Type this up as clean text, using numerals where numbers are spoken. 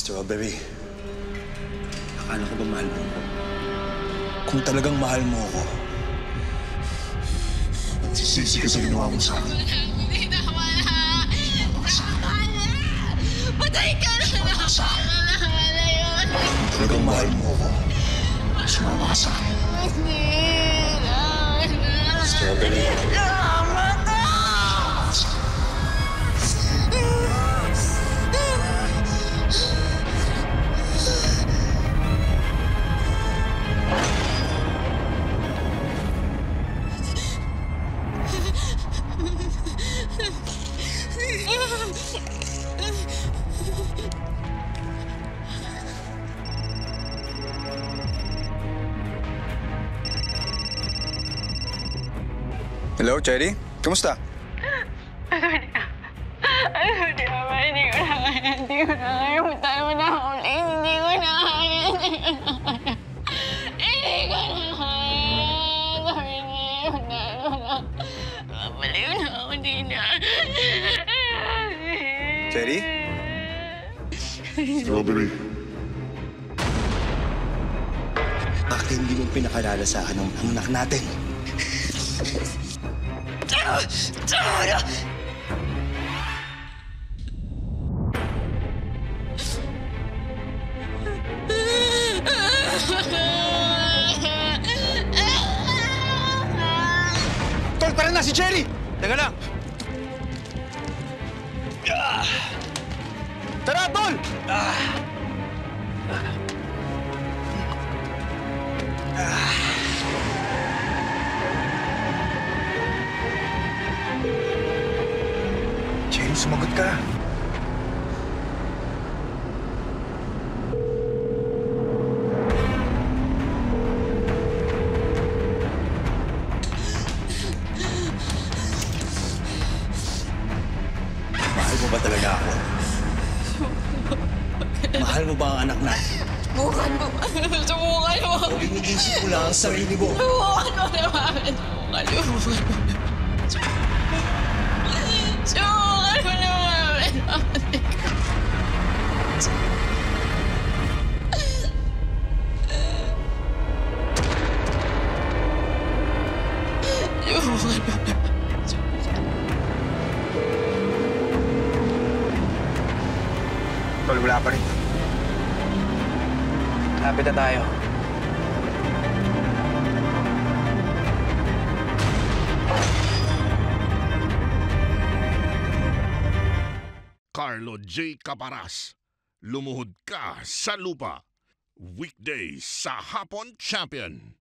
Strawberry, akala ko ba mahal mo ako? Kung talagang mahal mo ako, magsisisi ka sa ginawa mo sa akin. Hindi tama na! Tama na! Patay ka na! Sumama ka sa akin. Tama na yun! Kung talagang mahal mo ako, sumama ka sa akin. Hindi! Tama na! Strawberry. Tama na! Hello, Cherry? Kamusta? Hindi ko na kaya. Hindi ko na kaya. Punta naman ako ulit. Hindi ko na kaya. Hindi ko na kaya. Sabi niya, punta naman ako. Babaliw na ako dito. Cherry? Strawberry. Bakit hindi mo pinakalala sa akin ang anak natin? Tol, tara na si Cherry! Teka lang. Tara, Tol! Cherry, sumagot ka. Mahal mo ba talaga ako? Mahal mo ba ang anak natin? Subukan mo. Subukan mo. O iniisip mo lang ang sarili mo? Subukan mo naman. Subukan mo. Subukan mo naman. Tol, wala pa rin. Lapit na tayo. Carlo J. Caparas, Lumuhod Ka sa Lupa. Weekdays sa Hapon Champion.